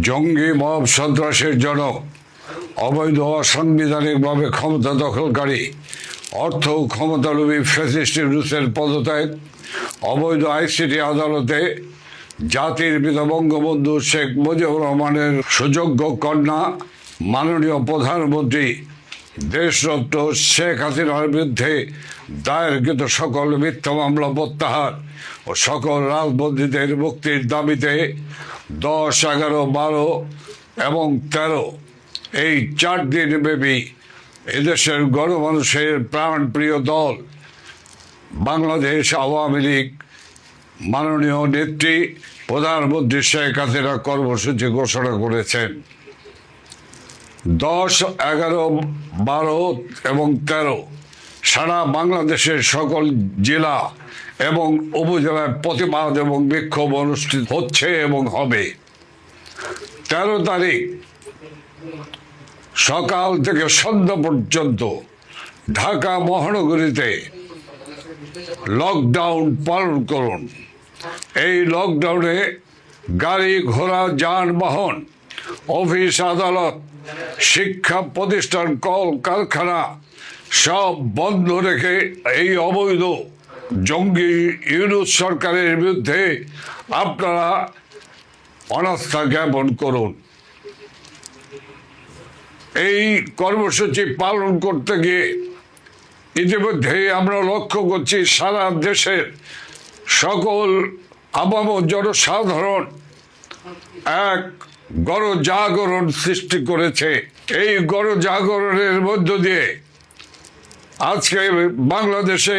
জঙ্গি মব সন্ত্রাসের জনক, অবৈধ অসাংবিধানিকভাবে ক্ষমতা দখলকারী, অর্থ ও ক্ষমতালোভী ফ্যাসিস্ট ইউনূসের পদত্যাগ, অবৈধ আইসিটি আদালতে জাতির পিতা বঙ্গবন্ধু শেখ মুজিবুর রহমানের সুযোগ্য কন্যা মাননীয় প্রধানমন্ত্রী দেশরত্ন শেখ হাসিনার বিরুদ্ধে দায়েরকৃত সকল মিথ্যা মামলা প্রত্যাহার ও সকল রাজবন্দীদের মুক্তির দাবিতে 10, 11, 12 এবং 13 এই 4 দিন ব্যাপী এদেশের গণমানুষের প্রাণপ্রিয় দল বাংলাদেশ আওয়ামী লীগ মাননীয় নেত্রী প্রধানমন্ত্রী শেখ হাসিনা কর্মসূচি ঘোষণা করেছেন। 10, 11, 12 এবং 13 সারা বাংলাদেশের সকল জেলা এবং উপজেলায় প্রতিবাদ এবং বিক্ষোভ অনুষ্ঠিত হচ্ছে এবং হবে। 13 তারিখ সকাল থেকে সন্ধ্যা পর্যন্ত ঢাকা মহানগরীতে লকডাউন পালন করুন। এই লকডাউনে গাড়ি ঘোড়া যানবাহন, অফিস আদালত, শিক্ষা প্রতিষ্ঠান, কল কারখানা সব বন্ধ রেখে এই অবৈধ জঙ্গি ইউনূস সরকারের বিরুদ্ধে আপনারা অনাস্থা জ্ঞাপন করুন। এই কর্মসূচি পালন করতে গিয়ে ইতিমধ্যে আমরা লক্ষ্য করছি সারা দেশের সকল আপাম জনসাধারণ এক গণজাগরণ সৃষ্টি করেছে। এই গণজাগরণের মধ্য দিয়ে আজকে বাংলাদেশে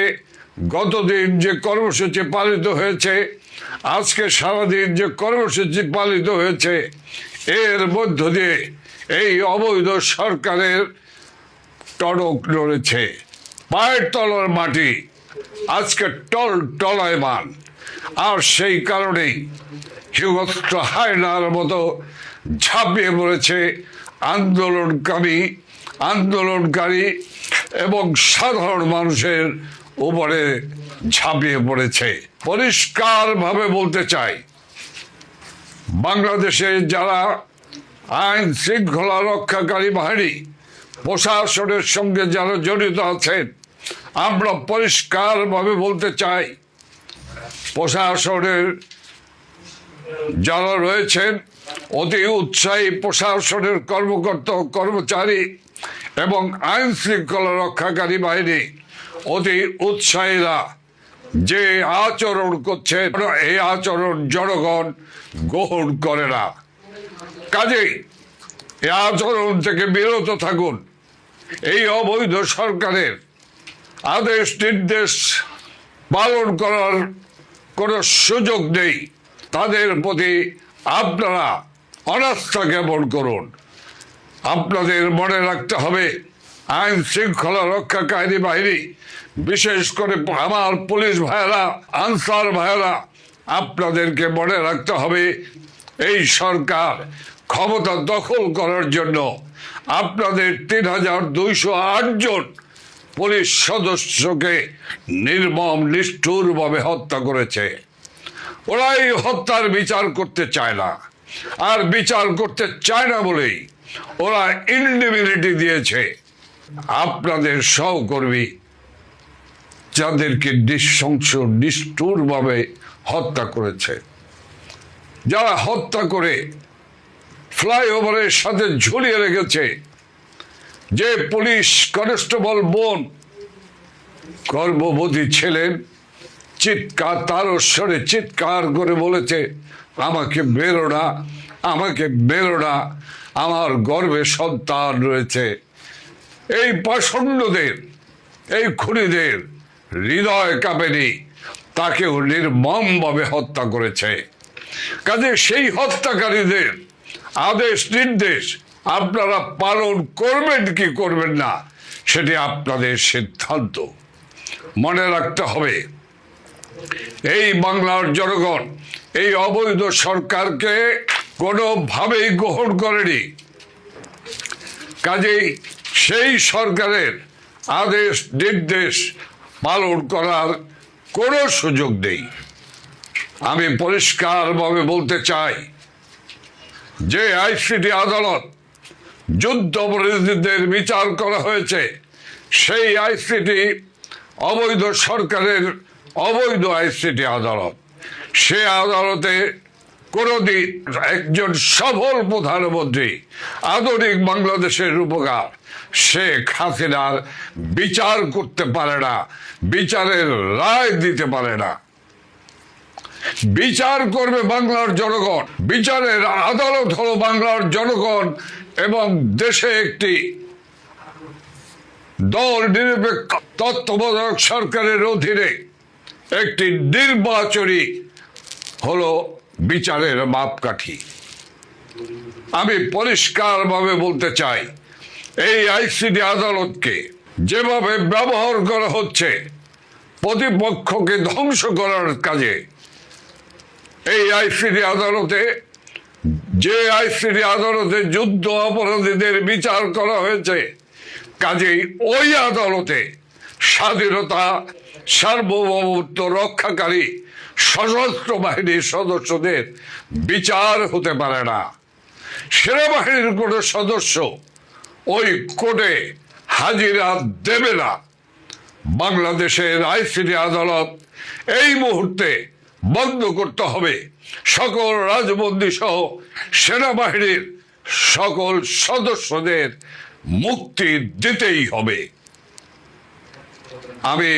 গতদিন যে কর্মসূচি পালিত হয়েছে, আজকে সারাদিন যে কর্মসূচি পালিত হয়েছে, এর মধ্য দিয়ে এই অবৈধ সরকারের টনক নড়েছে। পায়ের তলার মাটি আজকে টলায়মান। আর সেই কারণেই হিংস্র হায়নার মতো ঝাঁপিয়ে পড়েছে আন্দোলনকারী এবং সাধারণ মানুষের উপরে ঝাঁপিয়ে পড়েছে। পরিষ্কারভাবে বলতে চাই, বাংলাদেশে যারা আইন শৃঙ্খলা রক্ষাকারী বাহিনী, প্রশাসনের সঙ্গে যারা জড়িত আছেন, আমরা পরিষ্কারভাবে বলতে চাই, প্রশাসনের যারা রয়েছেন অতি উৎসাহী প্রশাসনের কর্মকর্তা কর্মচারী এবং আইন শৃঙ্খলা রক্ষাকারী বাহিনী অতি উৎসাহীরা যে আচরণ করছে, এই আচরণ জনগণ গ্রহণ করে না। কাজেই এই আচরণ থেকে বিরত থাকুন। এই অবৈধ সরকারের আদেশ নির্দেশ পালন করার কোনো সুযোগ নেই। তাদের প্রতি আপনারা অনাস্থা জ্ঞাপন করুন। আপনাদের মনে রাখতে হবে, আইন শৃঙ্খলা রক্ষাকারী বাহিনী, বিশেষ করে আমার পুলিশ ভাইয়েরা, আনসার ভাইয়েরা, আপনাদেরকে মনে রাখতে হবে, এই সরকার ক্ষমতা দখল করার জন্য আপনাদের 3208 জন পুলিশ সদস্যকে নির্মম নিষ্ঠুরভাবে হত্যা করেছে। ওরা এই হত্যার বিচার করতে চায় না, আর বিচার করতে চায় না বলেই ওরা ইনডিমিনিটি দিয়েছে আপনাদের সহকর্মী, যাদেরকে নৃশংস নিষ্ঠুরভাবে হত্যা করেছে, যারা হত্যা করে ফ্লাইওভারের সাথে ঝুলিয়ে রেখেছে। যে পুলিশ কনস্টেবল বোন গর্ভবতী ছিলেন, তারস্বরে চিৎকার করে বলেছে, আমাকে বেরো না, আমাকে বেরো না, আমার গর্ভে সন্তান রয়েছে। এই পাষণ্ডদের, এই খুনিদের হৃদয় কাঁপেনি, তাকেও নির্মমভাবে হত্যা করেছে। কাজে সেই হত্যাকারীদের আদেশ নির্দেশ আপনারা পালন করবেন কি করবেন না, সেটি আপনাদের সিদ্ধান্ত। মনে রাখতে হবে, এই বাংলার জনগণ এই অবৈধ সরকারকে কোনোভাবেই গ্রহণ করেনি। কাজেই সেই সরকারের আদেশ নির্দেশ পালন করার কোনো সুযোগ নেই। আমি পরিষ্কারভাবে বলতে চাই, যে আইসিটি আদালত যুদ্ধ অপরাধীদের বিচার করা হয়েছে, সেই আইসিটি অবৈধ সরকারের অবৈধ আইসিটি আদালত। সে আদালতে কোনদিন একজন সফল প্রধানমন্ত্রী আধুনিক বাংলাদেশের রূপকার শেখ হাসিনার বিচার করতে পারে না, বিচারের রায় দিতে পারে না। বিচার করবে বাংলার জনগণ। বিচারের আদালত হলো বাংলার জনগণ এবং দেশে একটি দল নিরপেক্ষ তত্ত্বাবধায়ক সরকারের অধীনে একটি নির্বাচনী হলো বিচারের মাপকাঠি। আমি পরিষ্কারভাবে বলতে চাই, এই আইসিটি আদালতকে যেভাবে ব্যবহার করা হচ্ছে প্রতিপক্ষকে ধ্বংস করার কাজে, এই আইসিটি আদালতে যে আইসিটি আদালতে যুদ্ধ অপরাধীদের বিচার করা হয়েছে, কাজেই ওই আদালতে স্বাধীনতা সার্বভৌমত্ব রক্ষাকারী সশস্ত্র বাহিনীর সদস্যদের বিচার হতে পারে না। সেনাবাহিনীর কোন সদস্য ওই কোর্টে হাজিরা দেবে না। বাংলাদেশের আইসিটি আদালত এই মুহূর্তে বন্ধ করতে হবে। সকল রাজবন্দী সহ সেনাবাহিনীর সকল সদস্যদের মুক্তি দিতেই হবে। আমি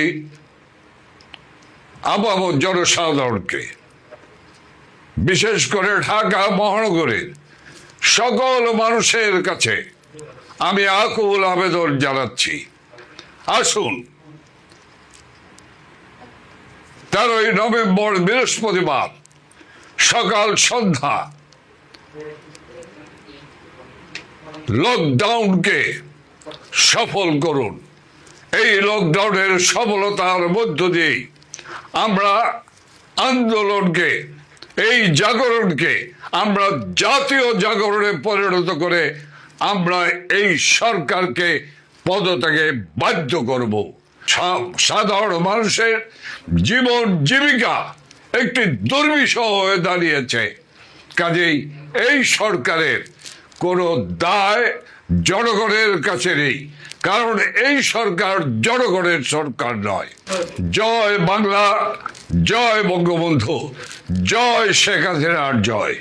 আপামর জনসাধারণকে, বিশেষ করে ঢাকা মহানগরের সকল মানুষের কাছে আমি আকুল আবেদন জানাচ্ছি, আসুন 13ই নভেম্বর বৃহস্পতিবার সকাল সন্ধ্যা লকডাউনকে সফল করুন। এই লকডাউনের সফলতার মধ্য দিয়ে আমরা আন্দোলনকে, এই জাগরণকে আমরা জাতীয় জাগরণে পরিণত করে আমরা এই সরকারকে পদত্যাগে বাধ্য করব। সাধারণ মানুষের জীবন জীবিকা একটি দুর্বিষহ হয়ে দাঁড়িয়েছে। কাজেই এই সরকারের কোনো দায় জনগণের কাছে নেই, কারণ এই সরকার জনগণের সরকার নয়। জয় বাংলা, জয় বঙ্গবন্ধু, জয় শেখ হাসিনার জয়।